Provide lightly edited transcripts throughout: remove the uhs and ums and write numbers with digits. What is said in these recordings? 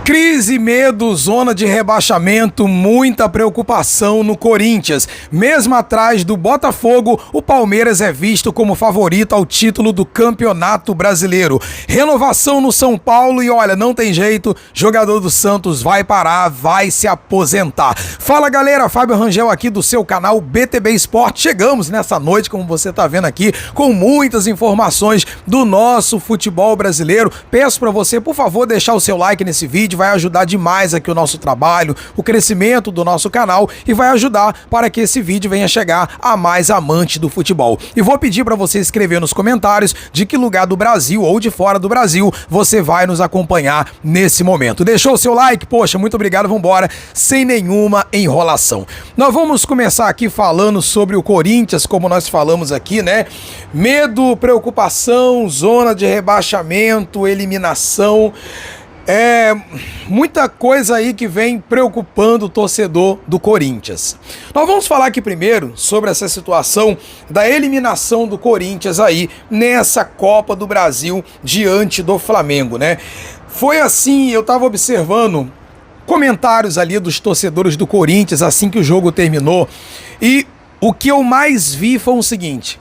Crise, medo, zona de rebaixamento, muita preocupação no Corinthians. Mesmo atrás do Botafogo, o Palmeiras é visto como favorito ao título do Campeonato Brasileiro. Renovação no São Paulo e olha, não tem jeito, jogador do Santos vai parar, vai se aposentar. Fala galera, Fábio Rangel aqui do seu canal BTB Esporte. Chegamos nessa noite, como você tá vendo aqui, com muitas informações do nosso futebol brasileiro. Peço para você, por favor, deixar o seu like nesse vídeo, vai ajudar demais aqui o nosso trabalho, o crescimento do nosso canal e vai ajudar para que esse vídeo venha chegar a mais amantes do futebol. E vou pedir para você escrever nos comentários de que lugar do Brasil ou de fora do Brasil você vai nos acompanhar nesse momento. Deixou o seu like? Poxa, muito obrigado, vambora, sem nenhuma enrolação. Nós vamos começar aqui falando sobre o Corinthians, como nós falamos aqui, né? Medo, preocupação, zona de rebaixamento, eliminação. Muita coisa aí que vem preocupando o torcedor do Corinthians. Nós vamos falar aqui primeiro sobre essa situação da eliminação do Corinthians aí nessa Copa do Brasil diante do Flamengo, né? Foi assim, eu tava observando comentários ali dos torcedores do Corinthians assim que o jogo terminou e o que eu mais vi foi o seguinte: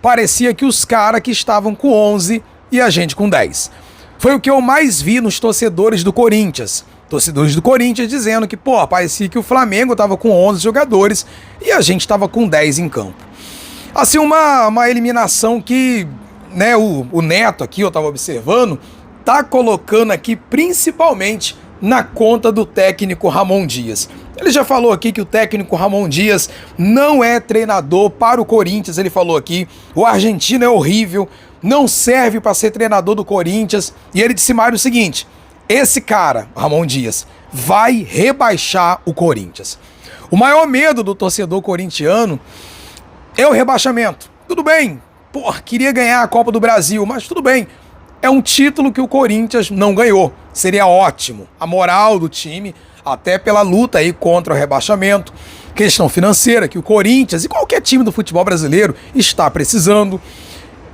parecia que os caras que estavam com 11 e a gente com 10. Foi o que eu mais vi nos torcedores do Corinthians. Torcedores do Corinthians dizendo que, parecia que o Flamengo tava com 11 jogadores e a gente tava com 10 em campo. Assim, uma eliminação que, né, o Neto aqui, eu tava observando, tá colocando aqui principalmente na conta do técnico Ramon Dias. Ele já falou aqui que o técnico Ramon Dias não é treinador para o Corinthians. Ele falou aqui, o argentino é horrível, não serve para ser treinador do Corinthians. E ele disse mais o seguinte: esse cara, Ramon Dias, vai rebaixar o Corinthians. O maior medo do torcedor corintiano é o rebaixamento. Tudo bem, queria ganhar a Copa do Brasil, mas tudo bem. É um título que o Corinthians não ganhou. Seria ótimo. A moral do time, até pela luta aí contra o rebaixamento, questão financeira que o Corinthians e qualquer time do futebol brasileiro está precisando.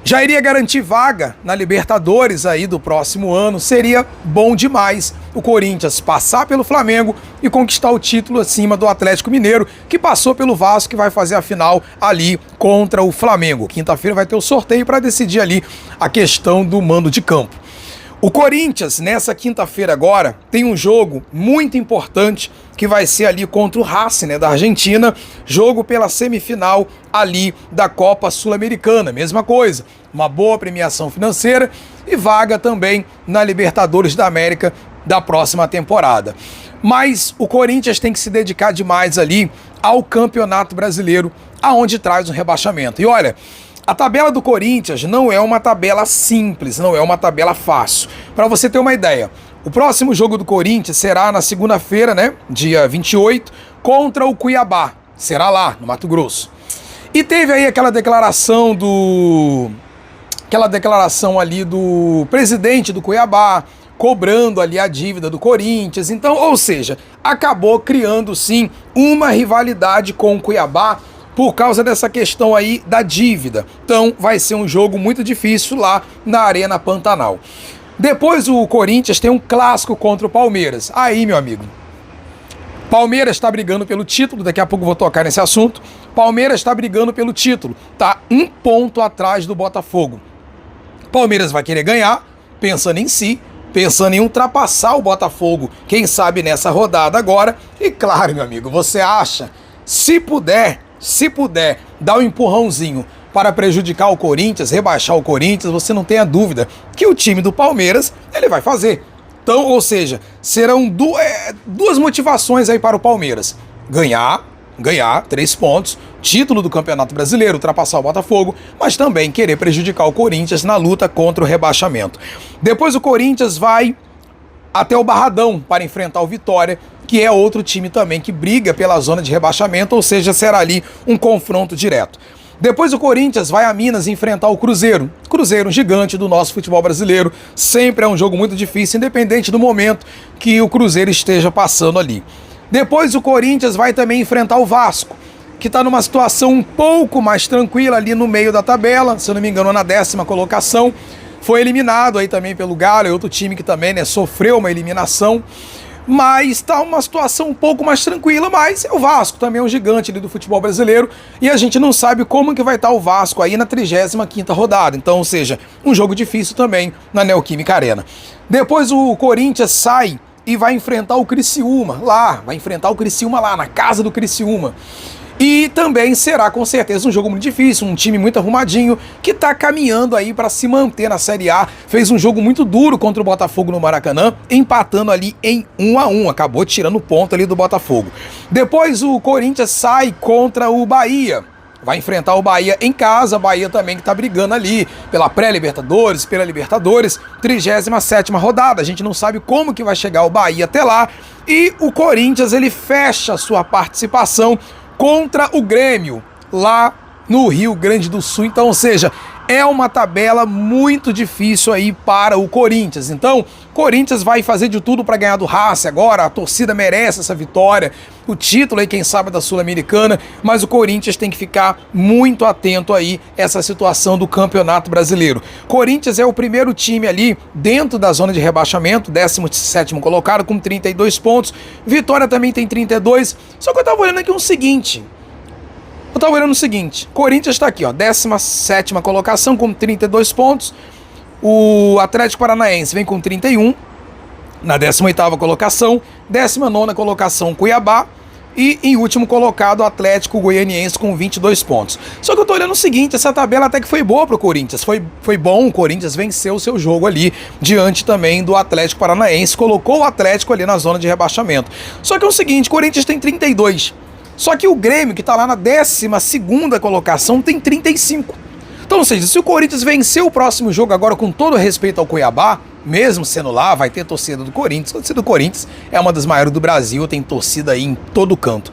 Já iria garantir vaga na Libertadores aí do próximo ano. Seria bom demais o Corinthians passar pelo Flamengo e conquistar o título acima do Atlético Mineiro, que passou pelo Vasco, que vai fazer a final ali contra o Flamengo. Quinta-feira vai ter o sorteio para decidir ali a questão do mando de campo. O Corinthians, nessa quinta-feira agora, tem um jogo muito importante que vai ser ali contra o Racing, né, da Argentina, jogo pela semifinal ali da Copa Sul-Americana, mesma coisa, uma boa premiação financeira e vaga também na Libertadores da América da próxima temporada. Mas o Corinthians tem que se dedicar demais ali ao Campeonato Brasileiro, aonde traz um rebaixamento. E olha, a tabela do Corinthians não é uma tabela simples, não é uma tabela fácil. Para você ter uma ideia, o próximo jogo do Corinthians será na segunda-feira, né, dia 28, contra o Cuiabá. Será lá, no Mato Grosso. E teve aí aquela declaração ali do presidente do Cuiabá, cobrando ali a dívida do Corinthians. Então, ou seja, acabou criando sim uma rivalidade com o Cuiabá, por causa dessa questão aí da dívida. Então vai ser um jogo muito difícil lá na Arena Pantanal. Depois o Corinthians tem um clássico contra o Palmeiras. Aí, meu amigo, Palmeiras está brigando pelo título, daqui a pouco eu vou tocar nesse assunto. Palmeiras está brigando pelo título, tá 1 ponto atrás do Botafogo. Palmeiras vai querer ganhar, pensando em si, pensando em ultrapassar o Botafogo, quem sabe nessa rodada agora. E claro, meu amigo, você acha, se puder dar um empurrãozinho para prejudicar o Corinthians, rebaixar o Corinthians, você não tenha dúvida que o time do Palmeiras, ele vai fazer. Então, ou seja, serão duas motivações aí para o Palmeiras: ganhar 3 pontos, título do Campeonato Brasileiro, ultrapassar o Botafogo, mas também querer prejudicar o Corinthians na luta contra o rebaixamento. Depois o Corinthians vai até o Barradão para enfrentar o Vitória, que é outro time também que briga pela zona de rebaixamento, ou seja, será ali um confronto direto. Depois o Corinthians vai a Minas enfrentar o Cruzeiro. Cruzeiro, um gigante do nosso futebol brasileiro. Sempre é um jogo muito difícil, independente do momento que o Cruzeiro esteja passando ali. Depois o Corinthians vai também enfrentar o Vasco, que está numa situação um pouco mais tranquila ali no meio da tabela, se eu não me engano na 10ª colocação. foi eliminado aí também pelo Galo, outro time que também, né, sofreu uma eliminação. Mas está uma situação um pouco mais tranquila, mas o Vasco também é um gigante ali do futebol brasileiro e a gente não sabe como que vai estar o Vasco aí na 35ª rodada. Então, ou seja, um jogo difícil também na Neoquímica Arena. Depois o Corinthians sai e vai enfrentar o Criciúma lá, na casa do Criciúma. E também será com certeza um jogo muito difícil, um time muito arrumadinho, que tá caminhando aí para se manter na Série A. Fez um jogo muito duro contra o Botafogo no Maracanã, empatando ali em 1-1, acabou tirando ponto ali do Botafogo. Depois o Corinthians sai contra o Bahia. Vai enfrentar o Bahia em casa, Bahia também que tá brigando ali pela pré-Libertadores, pela Libertadores, 37ª rodada. A gente não sabe como que vai chegar o Bahia até lá. E o Corinthians, ele fecha a sua participação contra o Grêmio, lá no Rio Grande do Sul. Então, ou seja, é uma tabela muito difícil aí para o Corinthians. Então, Corinthians vai fazer de tudo para ganhar do Racing agora, a torcida merece essa vitória, o título aí, quem sabe, da Sul-Americana, mas o Corinthians tem que ficar muito atento aí a essa situação do Campeonato Brasileiro. Corinthians é o primeiro time ali dentro da zona de rebaixamento, 17º colocado com 32 pontos, Vitória também tem 32, só que eu tava olhando aqui o seguinte, Corinthians está aqui, ó, 17ª colocação com 32 pontos, o Atlético Paranaense vem com 31, na 18ª colocação, 19ª colocação Cuiabá, e em último colocado o Atlético Goianiense com 22 pontos. Só que eu tô olhando o seguinte, essa tabela até que foi boa pro Corinthians, foi bom, o Corinthians venceu o seu jogo ali, diante também do Atlético Paranaense, colocou o Atlético ali na zona de rebaixamento. Só que é o seguinte, o Corinthians tem 32, só que o Grêmio, que tá lá na 12ª colocação, tem 35. Então, ou seja, se o Corinthians vencer o próximo jogo agora com todo respeito ao Cuiabá, mesmo sendo lá, vai ter torcida do Corinthians. A torcida do Corinthians é uma das maiores do Brasil, tem torcida aí em todo canto.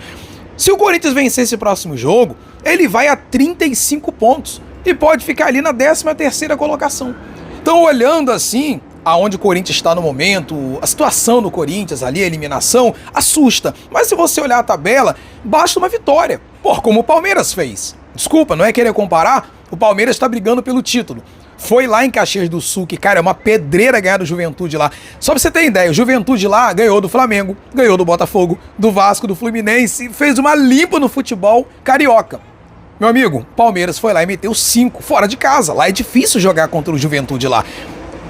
Se o Corinthians vencer esse próximo jogo, ele vai a 35 pontos e pode ficar ali na 13ª colocação. Então, olhando assim, aonde o Corinthians está no momento, a situação do Corinthians ali, a eliminação, assusta. Mas se você olhar a tabela, basta uma vitória. Pô, como o Palmeiras fez. Desculpa, não é querer comparar, o Palmeiras está brigando pelo título. Foi lá em Caxias do Sul, que, cara, é uma pedreira ganhar do Juventude lá. Só pra você ter ideia, o Juventude lá ganhou do Flamengo, ganhou do Botafogo, do Vasco, do Fluminense, fez uma limpa no futebol carioca. Meu amigo, Palmeiras foi lá e meteu 5 fora de casa. Lá é difícil jogar contra o Juventude lá.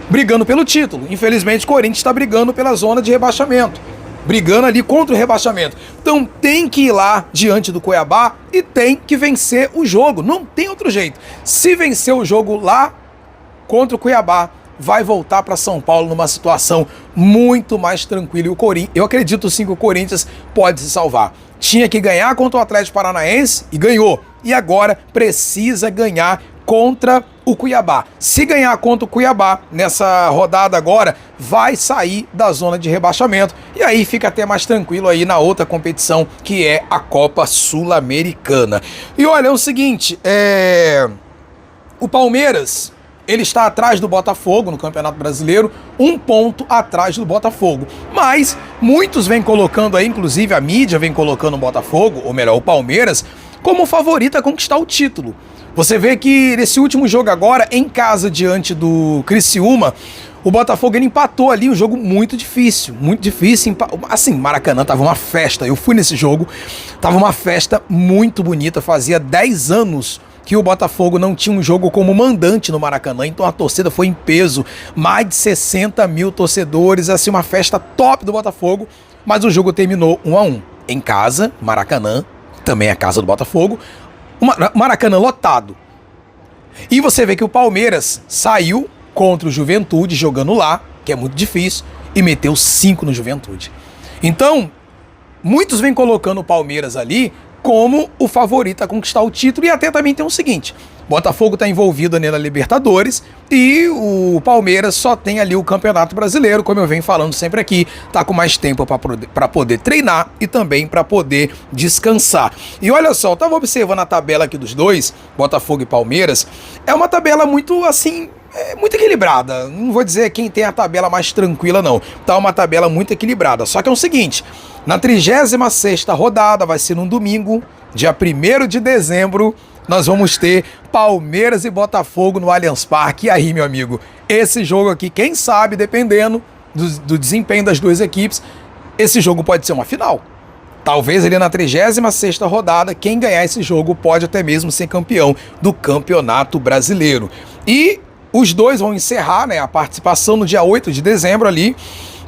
Brigando pelo título. Infelizmente, o Corinthians está brigando pela zona de rebaixamento. Brigando ali contra o rebaixamento. Então tem que ir lá diante do Cuiabá e tem que vencer o jogo. Não tem outro jeito. Se vencer o jogo lá contra o Cuiabá, vai voltar para São Paulo numa situação muito mais tranquila. E o Corinthians, eu acredito sim que o Corinthians pode se salvar. Tinha que ganhar contra o Atlético Paranaense e ganhou. E agora precisa ganhar contra o Cuiabá. Se ganhar contra o Cuiabá nessa rodada agora, vai sair da zona de rebaixamento e aí fica até mais tranquilo aí na outra competição, que é a Copa Sul-Americana. E olha, é o seguinte, o Palmeiras, ele está atrás do Botafogo no Campeonato Brasileiro, 1 ponto atrás do Botafogo. Mas muitos vêm colocando aí, inclusive a mídia vem colocando o Botafogo, ou melhor, o Palmeiras, como favorito a conquistar o título. Você vê que nesse último jogo agora, em casa diante do Criciúma, o Botafogo ele empatou ali, um jogo muito difícil, assim, Maracanã tava uma festa, eu fui nesse jogo, tava uma festa muito bonita, fazia 10 anos que o Botafogo não tinha um jogo como mandante no Maracanã, então a torcida foi em peso, mais de 60 mil torcedores, assim, uma festa top do Botafogo, mas o jogo terminou 1-1, em casa, Maracanã, também a casa do Botafogo, Maracanã lotado. E você vê que o Palmeiras saiu contra o Juventude, jogando lá, que é muito difícil, e meteu 5 no Juventude. Então, muitos vêm colocando o Palmeiras ali como o favorito a conquistar o título, e até também tem o seguinte, Botafogo está envolvido ali na Libertadores e o Palmeiras só tem ali o Campeonato Brasileiro, como eu venho falando sempre aqui, tá com mais tempo para poder treinar e também para poder descansar. E olha só, eu tava observando a tabela aqui dos dois, Botafogo e Palmeiras, é uma tabela muito assim, muito equilibrada, não vou dizer quem tem a tabela mais tranquila não, tá uma tabela muito equilibrada, só que é o seguinte, na 36ª rodada, vai ser num domingo, dia 1º de dezembro, nós vamos ter Palmeiras e Botafogo no Allianz Parque. E aí, meu amigo, esse jogo aqui, quem sabe, dependendo do desempenho das duas equipes, esse jogo pode ser uma final. Talvez ali na 36ª rodada, quem ganhar esse jogo pode até mesmo ser campeão do Campeonato Brasileiro. E os dois vão encerrar, né, a participação no dia 8 de dezembro ali.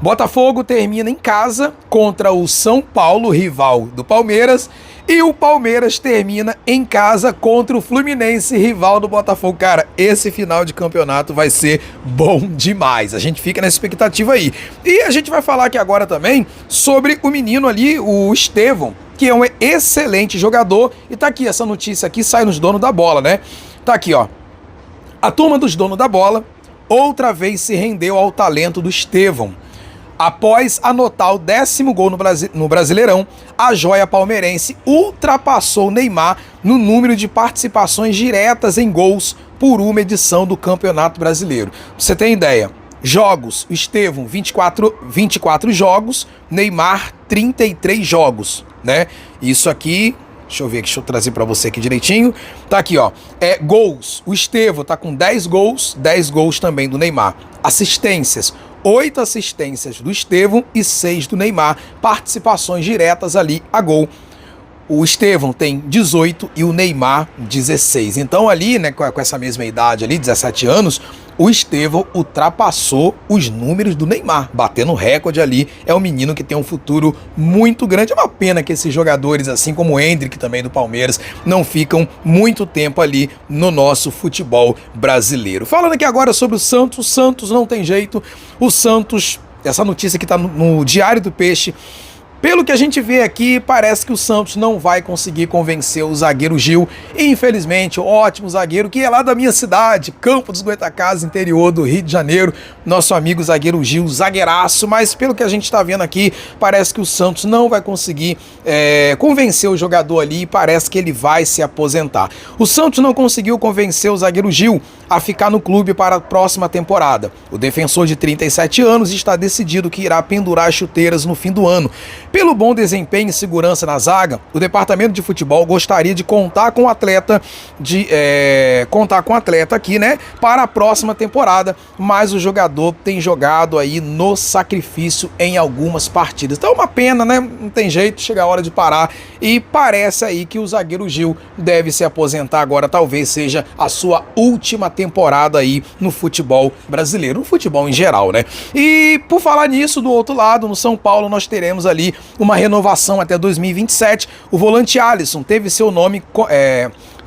Botafogo termina em casa contra o São Paulo, rival do Palmeiras, e o Palmeiras termina em casa contra o Fluminense, rival do Botafogo. Cara, esse final de campeonato vai ser bom demais. A gente fica nessa expectativa aí. E a gente vai falar aqui agora também sobre o menino ali, o Estevão, que é um excelente jogador. E tá aqui, essa notícia aqui sai nos donos da bola, né? Tá aqui, ó. A turma dos donos da bola outra vez se rendeu ao talento do Estevão. Após anotar o 10º gol no Brasileirão, a joia palmeirense ultrapassou o Neymar no número de participações diretas em gols por uma edição do Campeonato Brasileiro. Pra você ter ideia, jogos, o Estevão 24 jogos, Neymar 33 jogos, né? Isso aqui, deixa eu ver, deixa eu trazer pra você aqui direitinho. Tá aqui, ó. Gols. O Estevão tá com 10 gols também do Neymar. Assistências. 8 assistências do Estevão e 6 do Neymar. Participações diretas ali a gol. O Estevão tem 18 e o Neymar 16. Então ali, né, com essa mesma idade ali, 17 anos, o Estevão ultrapassou os números do Neymar, batendo recorde ali. É um menino que tem um futuro muito grande. É uma pena que esses jogadores, assim como o Endrick também do Palmeiras, não ficam muito tempo ali no nosso futebol brasileiro. Falando aqui agora sobre o Santos não tem jeito. O Santos, essa notícia que está no Diário do Peixe, pelo que a gente vê aqui, parece que o Santos não vai conseguir convencer o zagueiro Gil. Infelizmente, o ótimo zagueiro que é lá da minha cidade, Campo dos Goytacazes, interior do Rio de Janeiro. Nosso amigo zagueiro Gil, zagueiraço. Mas pelo que a gente está vendo aqui, parece que o Santos não vai conseguir convencer o jogador ali e parece que ele vai se aposentar. O Santos não conseguiu convencer o zagueiro Gil a ficar no clube para a próxima temporada. O defensor de 37 anos está decidido que irá pendurar as chuteiras no fim do ano. Pelo bom desempenho e segurança na zaga, o departamento de futebol gostaria de contar com o atleta aqui, né, para a próxima temporada, mas o jogador tem jogado aí no sacrifício em algumas partidas. Então é uma pena, né? Não tem jeito, chega a hora de parar e parece aí que o zagueiro Gil deve se aposentar agora, talvez seja a sua última temporada aí no futebol brasileiro, no futebol em geral, né? E por falar nisso, do outro lado, no São Paulo, nós teremos ali uma renovação até 2027. O volante Alisson teve seu nome,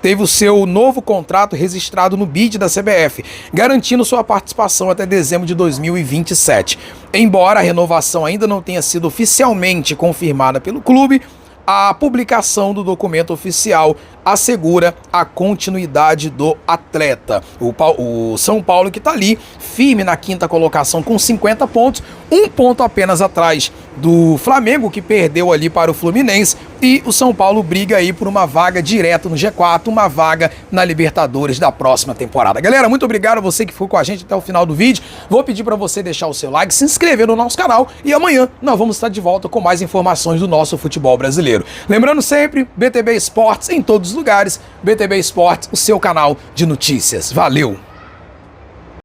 teve o seu novo contrato registrado no BID da CBF, garantindo sua participação até dezembro de 2027. Embora a renovação ainda não tenha sido oficialmente confirmada pelo clube, a publicação do documento oficial assegura a continuidade do atleta. O São Paulo que está ali, firme na 5ª colocação com 50 pontos, um ponto apenas atrás do Flamengo, que perdeu ali para o Fluminense, e o São Paulo briga aí por uma vaga direta no G4, uma vaga na Libertadores da próxima temporada. Galera, muito obrigado a você que ficou com a gente até o final do vídeo. Vou pedir para você deixar o seu like, se inscrever no nosso canal e amanhã nós vamos estar de volta com mais informações do nosso futebol brasileiro. Lembrando sempre, BTB Esportes em todos os lugares, BTB Esportes, o seu canal de notícias. Valeu!